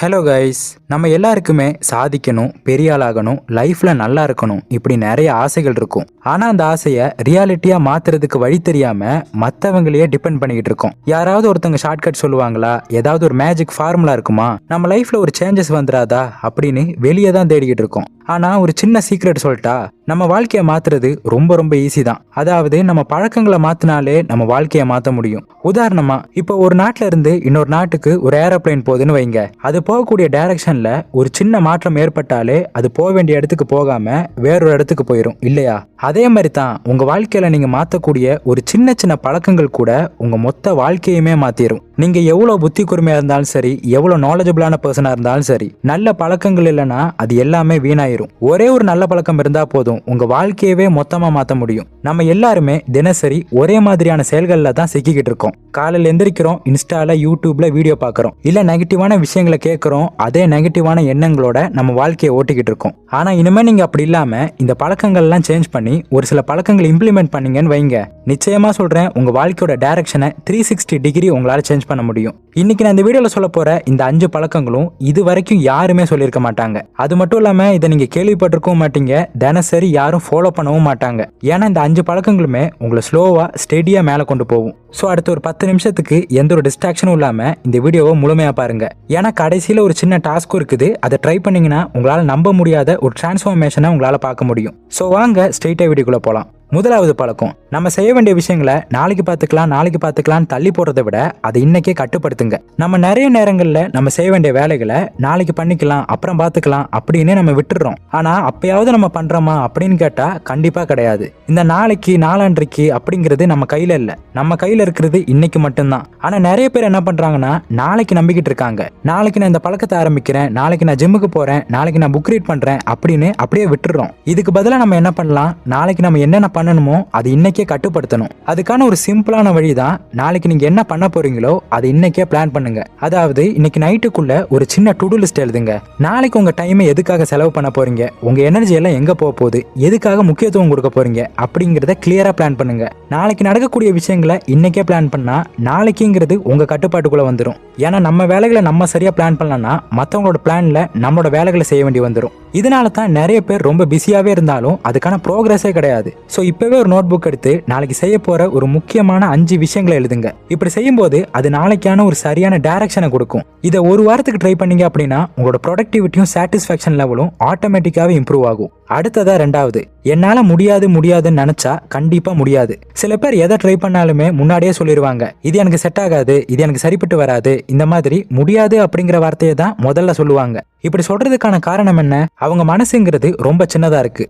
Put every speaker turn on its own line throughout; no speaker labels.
Hello guys, நம்ம எல்லாருக்குமே சாதிக்கணும், பெரிய ஆளாகணும், லைஃப்ல நல்லா இருக்கணும், இப்படி நிறைய ஆசைகள் இருக்கும். ஆனா அந்த ஆசையை ரியாலிட்டியா மாத்துறதுக்கு வழி தெரியாம மற்றவங்களையே டிபெண்ட் பண்ணிக்கிட்டு இருக்கோம். யாராவது ஒருத்தவங்க ஷார்ட்கட் சொல்லுவாங்களா, ஏதாவது ஒரு மேஜிக் ஃபார்முலா இருக்குமா, நம்ம லைஃப்ல ஒரு சேஞ்சஸ் வந்துடாதா அப்படின்னு வெளியே தான் தேடிக்கிட்டு இருக்கோம். ஆனா ஒரு சின்ன சீக்ரெட் சொல்லிட்டா, நம்ம வாழ்க்கையை மாத்துறது ரொம்ப ரொம்ப ஈஸி தான். அதாவது நம்ம பழக்கங்களை மாத்தினாலே நம்ம வாழ்க்கையை மாற்ற முடியும். உதாரணமா, இப்போ ஒரு நாட்டுல இருந்து இன்னொரு நாட்டுக்கு ஒரு ஏரோப்ளைன் போகுதுன்னு வைங்க. அது போகக்கூடிய டைரக்ஷன்ல ஒரு சின்ன மாற்றம் ஏற்பட்டாலே அது போக வேண்டிய இடத்துக்கு போகாம வேறொரு இடத்துக்கு போயிடும் இல்லையா? அதே மாதிரி தான் உங்க வாழ்க்கையில நீங்க மாற்றக்கூடிய ஒரு சின்ன சின்ன பழக்கங்கள் கூட உங்க மொத்த வாழ்க்கையுமே மாத்திரும். நீங்க எவ்வளவு புத்தி கூர்மையா இருந்தாலும் சரி, எவ்வளவு நாலேஜபிளான பர்சனா இருந்தாலும் சரி, நல்ல பழக்கங்கள் இல்லைன்னா அது எல்லாமே வீணாயிரும். ஒரே ஒரு நல்ல பழக்கம் இருந்தா போதும் உங்க வாழ்க்கையவே மொத்தமா மாத்த முடியும். நம்ம எல்லாருமே தினசரி ஒரே மாதிரியான செயல்கள்ல தான் சிக்கிக்கிட்டு இருக்கோம். காலையில எந்திரிக்கிறோம், இன்ஸ்டால யூடியூப்ல வீடியோ பார்க்கறோம், இல்ல நெகட்டிவான விஷயங்களை கேட்கறோம், அதே நெகட்டிவான எண்ணங்களோட நம்ம வாழ்க்கையை ஓட்டிக்கிட்டு இருக்கோம். ஆனா இனிமே நீங்க அப்படி இல்லாம இந்த பழக்கங்கள்லாம் சேஞ்ச் பண்ணி ஒரு சில பழக்கங்களை இம்ப்ளிமெண்ட் பண்ணீங்கன்னு வைங்க, நிச்சயமா சொல்றேன், உங்க வாழ்க்கையோட டைரக்ஷனை 360 டிகிரி உங்களால சேஞ்ச் பண்ண முடியும். இன்னைக்கு நான் இந்த வீடியோல சொல்ல போற இந்த 5 பழக்கங்களும் இது வரைக்கும் யாருமே சொல்லியிருக்க மாட்டாங்க. அது மட்டும் இல்லாம இதை நீங்க கேள்விப்பட்டிருக்கவும் மாட்டீங்க, தினசரி யாரும் ஃபாலோ பண்ணவும் மாட்டாங்க. ஏன்னா இந்த 5 பழக்கங்களுமே உங்களை ஸ்லோவா ஸ்டெடியா மேல கொண்டு போகும். ஸோ அடுத்த ஒரு 10 நிமிஷத்துக்கு எந்த ஒரு டிஸ்ட்ராக்ஷனும் இல்லாம இந்த வீடியோவை முழுமையா பாருங்க. ஏன்னா கடைசியில ஒரு சின்ன டாஸ்க்கும் இருக்குது. அதை ட்ரை பண்ணீங்கன்னா உங்களால நம்ப முடியாத ஒரு டிரான்ஸ்ஃபார்மேஷனை உங்களால பார்க்க முடியும். ஸோ வாங்க ஸ்ட்ரெயிட்டா வீடியோக்குள்ள போலாம். முதலாவது பழக்கம், நம்ம செய்ய வேண்டிய விஷயங்களை நாளைக்கு பார்த்துக்கலாம் தள்ளி போடுறதை விட அதை இன்னைக்கே கட்டுப்படுத்துங்க. நம்ம நிறைய நேரங்கள்ல நம்ம செய்ய வேண்டிய வேலைகளை நாளைக்கு பண்ணிக்கலாம், அப்புறம் பார்த்துக்கலாம் அப்படின்னு நம்ம விட்டுறோம். ஆனா அப்பயாவது நம்ம பண்றோமா அப்படின்னு கேட்டா கண்டிப்பா கிடையாது. இந்த நாளைக்கு நாளான்றைக்கு அப்படிங்கிறது நம்ம கையில இல்ல, நம்ம கையில இருக்கிறது இன்னைக்கு மட்டும்தான். ஆனா நிறைய பேர் என்ன பண்றாங்கன்னா, நாளைக்கு நம்பிக்கிட்டு இருக்காங்க. நாளைக்கு நான் இந்த பழக்கத்தை ஆரம்பிக்கிறேன், நாளைக்கு நான் ஜிம்முக்கு போறேன், நாளைக்கு நான் புக் ரீட் பண்றேன் அப்படின்னு அப்படியே விட்டுறோம். இதுக்கு பதிலா நம்ம என்ன பண்ணலாம், நாளைக்கு நம்ம என்னென்ன பண்ணணுமோ அது இன்னைக்கே கட்டுப்படுத்தணும். அதுக்கான ஒரு சிம்பிளான வழிதான், நாளைக்கு நீங்க என்ன பண்ண போறீங்களோ அதை இன்னைக்கே பிளான் பண்ணுங்க. அதாவது இன்னைக்கு நைட்டுக்குள்ள ஒரு சின்ன டு டு லிஸ்ட் எழுதுங்க. நாளைக்கு உங்க டைமை எதுக்காக செலவு பண்ண போறீங்க, உங்க எனர்ஜி எல்லாம் எங்க போக போகுது, எதுக்காக முக்கியத்துவம் கொடுக்க போறீங்க அப்படிங்கறத கிளியரா பிளான் பண்ணுங்க. நாளைக்கு நடக்கக்கூடிய விஷயங்களை இன்னைக்கே பிளான் பண்ணா நாளைக்குங்கிறது உங்க கட்டுப்பாட்டுக்குள்ள வந்துடும். ஏன்னா நம்ம வேலைகளை நம்ம சரியா பிளான் பண்ணலன்னா மற்றவங்களோட பிளான்ல நம்மளோட வேலைகளை செய்ய வேண்டி வந்துடும். இதனால தான் நிறைய பேர் ரொம்ப பிஸியாவே இருந்தாலும் அதுக்கான ப்ரோக்ரஸே கிடையாது. ஸோ இப்பவே ஒரு நோட் புக் எடுத்து நாளைக்கு செய்ய போற ஒரு முக்கியமான 5 விஷயங்களை எழுதுங்க. இப்படி செய்யும்போது அது நாளைக்கான ஒரு சரியான டைரக்ஷனை கொடுக்கும். இதை ஒரு வாரத்துக்கு ட்ரை பண்ணீங்க அப்படின்னா உங்களோட ப்ரொடக்டிவிட்டியும் சாட்டிஸ்ஃபேக்ஷன் லெவலும் ஆட்டோமேட்டிக்காவே இம்ப்ரூவ் ஆகும். அடுத்ததா ரெண்டாவது, என்னால முடியாதுன்னு நினைச்சா கண்டிப்பா முடியாது. சில பேர் எதை ட்ரை பண்ணாலுமே முன்னாடியே சொல்லிடுவாங்க, இது எனக்கு செட் ஆகாது, இது எனக்கு சரிப்பட்டு வராது, இந்த மாதிரி முடியாது அப்படிங்கிற வார்த்தையை தான் முதல்ல சொல்லுவாங்க. இப்படி சொல்றதுக்கான காரணம் என்ன, அவங்க மனசுங்கிறது ரொம்ப சின்னதா இருக்கு.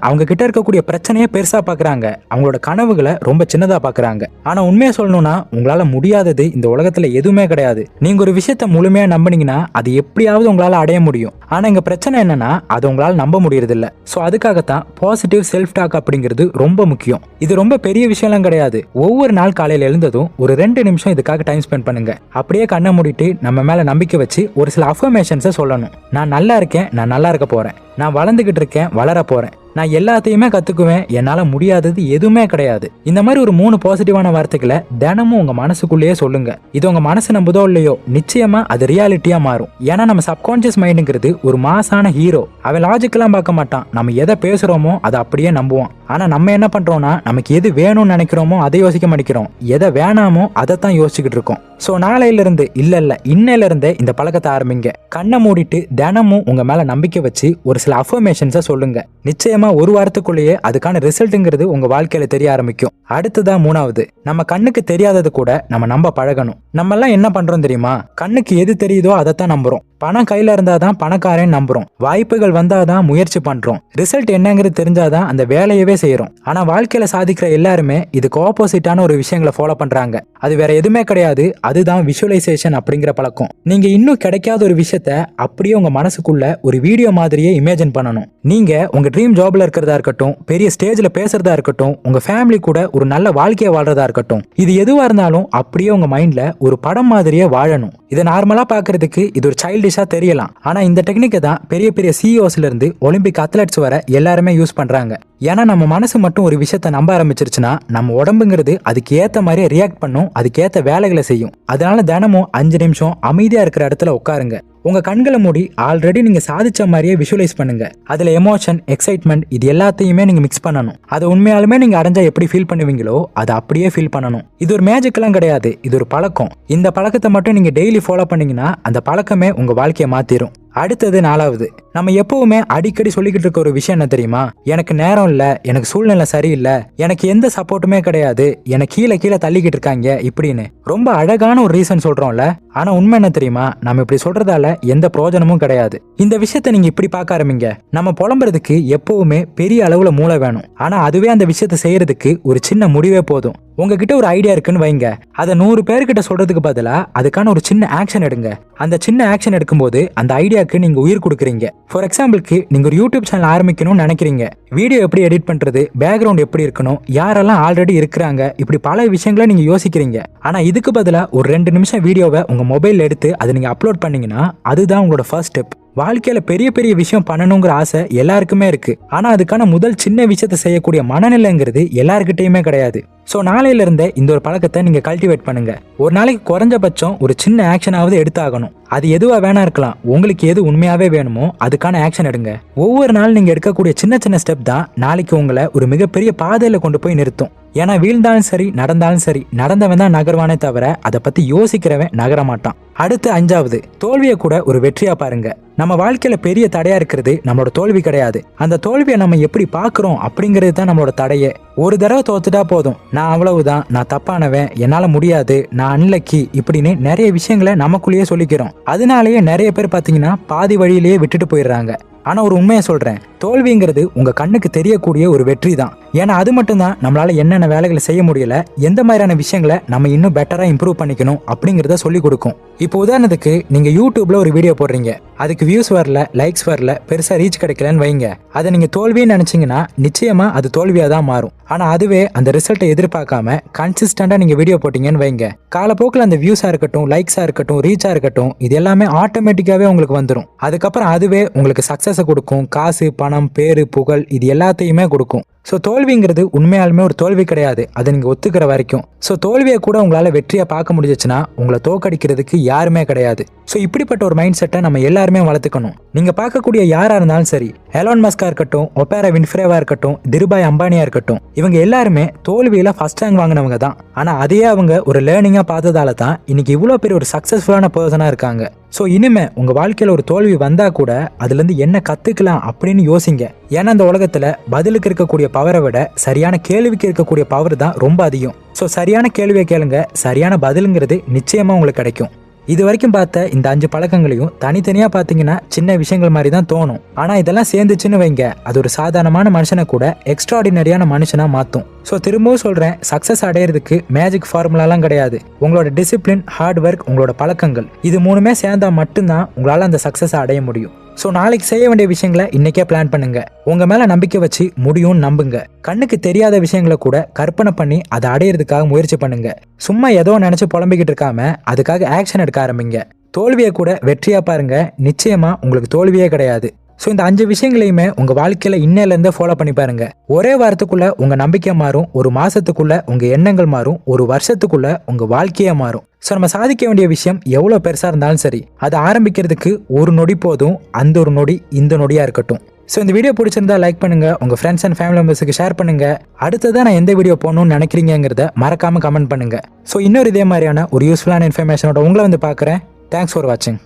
அவங்க கிட்ட இருக்கக்கூடிய பிரச்சனையை பெருசா பாக்குறாங்க, அவங்களோட கனவுகளை ரொம்ப சின்னதா பாக்குறாங்க. ஆனா உண்மையா சொல்லணும்னா உங்களால முடியாதது இந்த உலகத்துல எதுவுமே கிடையாது. நீங்க ஒரு விஷயத்த முழுமையா நம்பினீங்கன்னா அது எப்படியாவது உங்களால அடைய முடியும். ஆனா இங்க பிரச்சனை என்னன்னா அது உங்களால நம்ப முடியறது இல்ல. சோ அதுக்காகத்தான் பாசிட்டிவ் செல்ஃப் டாக் அப்படிங்கிறது ரொம்ப முக்கியம். இது ரொம்ப பெரிய விஷயம்லாம் கிடையாது. ஒவ்வொரு நாள் காலையில எழுந்ததும் ஒரு 2 நிமிஷம் இதுக்காக டைம் ஸ்பெண்ட் பண்ணுங்க. அப்படியே கண்ணை மூடிட்டு நம்ம மேல நம்பிக்கை வச்சு ஒரு சில அஃபர்மேஷன்ஸை சொல்லணும். நான் நல்லா இருக்கேன், நான் நல்லா இருக்க போறேன், நான் வளர்ந்துகிட்டு இருக்கேன், வளர போறேன், நான் எல்லாத்தையுமே கத்துக்குவேன், என்னால முடியாதது எதுவுமே கிடையாது. இந்த மாதிரி ஒரு 3 பாசிட்டிவான வார்த்தைகளை தினமும் உங்க மனசுக்குள்ளேயே சொல்லுங்க. இது உங்க மனசு நம்புதோ இல்லையோ நிச்சயமா அது ரியாலிட்டியா மாறும். ஏன்னா நம்ம சப்கான்சியஸ் மைண்டுங்கிறது ஒரு மாசான ஹீரோ. அவன் லாஜிக்கெல்லாம் பார்க்க மாட்டான், நம்ம எதை பேசுறோமோ அதை அப்படியே நம்புவான். ஆனா நம்ம என்ன பண்றோம்னா, நமக்கு எது வேணும்னு நினைக்கிறோமோ அதை யோசிக்க மாட்டேங்கிறோம், எதை வேணாமோ அதைத்தான் யோசிச்சுக்கிட்டு இருக்கோம். சோ நாளையில இருந்து இல்ல இன்னையில இருந்தே இந்த பழக்கத்தை ஆரம்பிங்க. கண்ணை மூடிட்டு தினமும் உங்க மேல நம்பிக்கை வச்சு ஒரு சில அஃபர்மேஷன்ஸை சொல்லுங்க. நிச்சயமா ஒரு வாரத்துக்குள்ளேயே அதுக்கான ரிசல்ட்ங்கிறது உங்க வாழ்க்கையில தெரிய ஆரம்பிக்கும். அடுத்ததா மூணாவது, நம்ம கண்ணுக்கு தெரியாதது கூட நம்ம நம்ப பழகணும். நம்ம எல்லாம் என்ன பண்றோம் தெரியுமா, கண்ணுக்கு எது தெரியுதோ அதைத்தான் நம்புறோம். பணம் கையில இருந்தாதான் பணக்காரன் நம்புறோம், வாய்ப்புகள் வந்தாதான் முயற்சி பண்றோம், ரிசல்ட் என்னங்கிறது தெரிஞ்சாதான் அந்த வேலையவே செய்யறோம். ஆனா வாழ்க்கையில சாதிக்கிற எல்லாருமே இதுக்கு ஆப்போசிட்டான ஒரு விஷயங்களை ஃபாலோ பண்றாங்க. அது வேற எதுவுமே கிடையாது, அதுதான் விஷுவலைசேஷன் அப்படிங்கிற பழக்கம். நீங்க இன்னும் கிடைக்காத ஒரு விஷயத்த அப்படியே உங்க மனசுக்குள்ள ஒரு வீடியோ மாதிரியே இமேஜின் பண்ணணும். நீங்க உங்க ட்ரீம் ஜாப்ல இருக்கிறதா இருக்கட்டும், பெரிய ஸ்டேஜ்ல பேசுறதா இருக்கட்டும், உங்க ஃபேமிலி கூட ஒரு நல்ல வாழ்க்கையை வாழ்றதா இருக்கட்டும், இது எதுவா இருந்தாலும் அப்படியே உங்க மைண்ட்ல ஒரு படம் மாதிரியே வாழணும். இதை நார்மலா பாக்குறதுக்கு இது ஒரு சைல்டிஷா தெரியலாம். ஆனா இந்த டெக்னிக்கை தான் பெரிய பெரிய சிஇஓஸ்ல இருந்து ஒலிம்பிக் அத்லெட்ஸ் வர எல்லாருமே யூஸ் பண்றாங்க. ஏன்னா நம்ம மனசு மட்டும் ஒரு விஷயத்த நம்ப ஆரம்பிச்சிருச்சுன்னா நம்ம உடம்புங்கிறது அதுக்கு ஏத்த மாதிரி ரியாக்ட் பண்ணும், அதுக்கு ஏத்த வேலைகளை செய்யும். அதனால தினமும் 5 நிமிஷம் அமைதியா இருக்கிற இடத்துல உட்காருங்க. உங்க கண்களை மூடி ஆல்ரெடி நீங்க சாதிச்ச மாதிரியே விஷுவலைஸ் பண்ணுங்க. அதுல எமோஷன், எக்ஸைட்மெண்ட் இது எல்லாத்தையுமே நீங்க மிக்ஸ் பண்ணணும். அது உண்மையாலுமே நீங்க அடைஞ்சா எப்படி ஃபீல் பண்ணுவீங்களோ அதை அப்படியே ஃபீல் பண்ணணும். இது ஒரு மேஜிக் எல்லாம் கிடையாது, இது ஒரு பழக்கம். இந்த பழக்கத்தை மட்டும் நீங்க டெய்லி ஃபாலோ பண்ணீங்கன்னா அந்த பழக்கமே உங்க வாழ்க்கையை மாத்திரும். அடுத்தது 4வது, நம்ம எப்பவுமே அடிக்கடி சொல்லிக்கிட்டு இருக்க ஒரு விஷயம் என்ன தெரியுமா? எனக்கு நேரம் இல்ல, எனக்கு சூழ்நிலை சரியில்லை, எனக்கு எந்த சப்போர்ட்டுமே கிடையாது, எனக்கு கீழே தள்ளிக்கிட்டு இருக்காங்க இப்படின்னு ரொம்ப அழகான ஒரு ரீசன் சொல்றோம்ல. ஆனா உண்மை என்ன தெரியுமா? நம்ம இப்படி சொல்றதால எந்த பிரயோஜனமும் கிடையாது. இந்த விஷயத்த நீங்க இப்படி பார்க்க ஆரம்பிங்க. நம்ம புலம்புறதுக்கு எப்பவுமே பெரிய அளவுல மூளை வேணும். ஆனா அதுவே அந்த விஷயத்த செய்யறதுக்கு ஒரு சின்ன முடிவே போதும். உங்ககிட்ட ஒரு ஐடியா இருக்குன்னு வைங்க, அதை 100 பேர்கிட்ட சொல்றதுக்கு பதிலா அதுக்கான ஒரு சின்ன ஆக்ஷன் எடுங்க. அந்த சின்ன ஆக்ஷன் எடுக்கும்போது அந்த ஐடியாக்கு நீங்க உயிர் கொடுக்குறீங்க. ஃபார் எக்ஸாம்பிளுக்கு நீங்க ஒரு யூடியூப் சேனல் ஆரம்பிக்கணும்னு நினைக்கிறீங்க. வீடியோ எப்படி எடிட் பண்றது, பேக்ரவுண்ட் எப்படி இருக்கணும், யாரெல்லாம் ஆல்ரெடி இருக்கிறாங்க, இப்படி பல விஷயங்களை நீங்க யோசிக்கிறீங்க. ஆனா இதுக்கு பதிலா ஒரு 2 நிமிஷம் வீடியோவை உங்க மொபைல் எடுத்து அதை நீங்க அப்லோட் பண்ணீங்கன்னா அதுதான் உங்களோட ஃபர்ஸ்ட் ஸ்டெப். வாழ்க்கையில பெரிய விஷயம் பண்ணணுங்கிற ஆசை எல்லாருக்குமே இருக்கு. ஆனா அதுக்கான முதல் சின்ன விஷயத்த செய்யக்கூடிய மனநிலைங்கிறது எல்லாருக்கிட்டையுமே கிடையாது. ஸோ நாளையில இருந்தே இந்த ஒரு பழக்கத்தை நீங்க கல்டிவேட் பண்ணுங்க. ஒரு நாளைக்கு குறைஞ்சபட்சம் ஒரு சின்ன ஆக்ஷனாவது எடுத்தாகணும். அது எதுவா வேணா இருக்கலாம். உங்களுக்கு எது உண்மையாவே வேணுமோ அதுக்கான ஆக்ஷன் எடுங்க. ஒவ்வொரு நாள் நீங்க எடுக்கக்கூடிய சின்ன ஸ்டெப் தான் நாளைக்கு உங்களை ஒரு மிகப்பெரிய பாதையில கொண்டு போய் நிறுத்தும். ஏன்னா வீழ்ந்தாலும் சரி நடந்தாலும் சரி, நடந்தவன் தான் நகர்வானே தவிர அதை பத்தி யோசிக்கிறவன் நகர மாட்டான். அடுத்து 5வது, தோல்வியை கூட ஒரு வெற்றியா பாருங்க. நம்ம வாழ்க்கையில பெரிய தடையா இருக்கிறது நம்மளோட தோல்வி கிடையாது, அந்த தோல்வியை நம்ம எப்படி பாக்குறோம் அப்படிங்கிறது தான் நம்மளோட தடையே. ஒரு தடவை தோத்துட்டா போதும், நான் அவ்வளவுதான், நான் தப்பானவன், என்னால முடியாது, நான் அன்லக்கி இப்படின்னு நிறைய விஷயங்களை நமக்குள்ளேயே சொல்லிக்கிறோம். அதனாலேயே நிறைய பேர் பாத்தீங்கன்னா பாதி வழியிலேயே விட்டுட்டு போயிடுறாங்க. ஆனா ஒரு உண்மையை சொல்றேன், தோல்விங்கிறது உங்க கண்ணுக்கு தெரியக்கூடிய ஒரு வெற்றி தான். ஏன்னா அது மட்டும்தான் நம்மளால என்னென்ன வேலைகளை செய்ய முடியல, எந்த மாதிரியான விஷயங்களை நம்ம இன்னும் பெட்டரா இம்ப்ரூவ் பண்ணிக்கணும் அப்படிங்கிறத சொல்லி கொடுக்கும். இப்போ உதாரணத்துக்கு நீங்க யூடியூப்ல ஒரு வீடியோ போடுறீங்க, அதுக்கு வியூஸ் வரல, லைக்ஸ் வரல, பெருசா ரீச் கிடைக்கலன்னு வைங்க. அதை நீங்க தோல்வின்னு நினைச்சீங்கன்னா நிச்சயமா அது தோல்வியா தான் மாறும். ஆனா அதுவே அந்த ரிசல்ட்டை எதிர்பார்க்காம கன்சிஸ்டண்டா நீங்க வீடியோ போட்டீங்கன்னு வைங்க, காலப்போக்கில் அந்த வியூஸா இருக்கட்டும், லைக்ஸா இருக்கட்டும், ரீச்சா இருக்கட்டும், இது எல்லாமே ஆட்டோமேட்டிக்காவே உங்களுக்கு வந்துடும். அதுக்கப்புறம் அதுவே உங்களுக்கு சக்சஸை கொடுக்கும். காசு, பணம், பேரு, புகழ் இது எல்லாத்தையுமே கொடுக்கும். ஸோ தோல்விங்கிறது உண்மையாலுமே ஒரு தோல்வி கிடையாது, அதை நீங்கள் ஒத்துக்கிற வரைக்கும். ஸோ தோல்வியை கூட உங்களால் வெற்றியாக பார்க்க முடிஞ்சிச்சுன்னா உங்களை தோக்கடிக்கிறதுக்கு யாருமே கிடையாது. ஸோ இப்படிப்பட்ட ஒரு மைண்ட் செட்டை நம்ம எல்லாருமே வளர்த்துக்கணும். நீங்கள் பார்க்கக்கூடிய யாராக இருந்தாலும் சரி, எலான் மஸ்கா இருக்கட்டும், ஒபேரா வின்ஃப்ரேவா இருக்கட்டும், திருபாய் அம்பானியா இருக்கட்டும், இவங்க எல்லாருமே தோல்வியில் ஃபர்ஸ்ட் ரேங்க் வாங்கினவங்க தான். ஆனால் அதையே அவங்க ஒரு லேர்னிங்காக பார்த்ததால தான் இன்னைக்கு இவ்வளோ பெரிய ஒரு சக்ஸஸ்ஃபுல்லான பர்சனாக இருக்காங்க. ஸோ இனிமே உங்க வாழ்க்கையில ஒரு தோல்வி வந்தா கூட அதுல இருந்து என்ன கத்துக்கலாம் அப்படின்னு யோசிங்க. ஏன்னா இந்த உலகத்துல பதிலுக்கு இருக்கக்கூடிய பவரை விட சரியான கேள்விக்கு இருக்கக்கூடிய பவர் தான் ரொம்ப அதிகம். ஸோ சரியான கேள்வியை கேளுங்க, சரியான பதிலுங்கிறது நிச்சயமா உங்களுக்கு கிடைக்கும். இது வரைக்கும் பார்த்த இந்த 5 பழக்கங்களையும் தனித்தனியா பாத்தீங்கன்னா சின்ன விஷயங்கள் மாதிரி தான் தோணும். ஆனா இதெல்லாம் சேர்ந்துச்சுன்னு வைங்க, அது ஒரு சாதாரணமான மனுஷனை கூட எக்ஸ்ட்ராடினரியான மனுஷனா மாத்தும். ஸோ திரும்பவும் சொல்றேன், சக்சஸ் அடையிறதுக்கு மேஜிக் ஃபார்முலாலாம் கிடையாது. உங்களோட டிசிப்ளின், ஹார்ட் ஒர்க், உங்களோட பழக்கங்கள் இது 3மே சேர்ந்தா மட்டும்தான் உங்களால அந்த சக்சஸ் அடைய முடியும். ஸோ நாளைக்கு செய்ய வேண்டிய விஷயங்களை இன்னைக்கே பிளான் பண்ணுங்க. உங்க மேல நம்பிக்கை வச்சு முடியும்னு நம்புங்க. கண்ணுக்கு தெரியாத விஷயங்களை கூட கற்பனை பண்ணி அதை அடையிறதுக்காக முயற்சி பண்ணுங்க. சும்மா ஏதோ நினைச்சு புலம்பிக்கிட்டு இருக்காம அதுக்காக ஆக்ஷன் எடுக்க ஆரம்பிங்க. தோல்வியை கூட வெற்றியா பாருங்க, நிச்சயமா உங்களுக்கு தோல்வியே கிடையாது. ஸோ இந்த 5 விஷயங்களையுமே உங்க வாழ்க்கையில இன்னையிலேருந்தே ஃபாலோ பண்ணி பாருங்க. ஒரே வாரத்துக்குள்ள உங்க நம்பிக்கை மாறும், ஒரு மாசத்துக்குள்ள உங்க எண்ணங்கள் மாறும், ஒரு வருஷத்துக்குள்ள உங்க வாழ்க்கையே மாறும். ஸோ நம்ம சாதிக்க வேண்டிய விஷயம் எவ்வளோ பெருசாக இருந்தாலும் சரி, அதை ஆரம்பிக்கிறதுக்கு ஒரு நொடி போதும். அந்த ஒரு நொடி இந்த நொடியாக இருக்கட்டும். ஸோ இந்த வீடியோ பிடிச்சிருந்தா லைக் பண்ணுங்க, உங்கள் ஃப்ரெண்ட்ஸ் அண்ட் ஃபேமிலி மெம்பர்ஸுக்கு ஷேர் பண்ணுங்க. அடுத்ததான் நான் எந்த வீடியோ போகணும்னு நினைக்கிறீங்கிறத மறக்காம கமெண்ட் பண்ணுங்க. ஸோ இன்னொரு இதே மாதிரியான ஒரு யூஸ்ஃபுல்லான இன்ஃபர்மேஷனோட உங்களை வந்து பார்க்குறேன். தேங்க்ஸ் ஃபார் வாட்சிங்.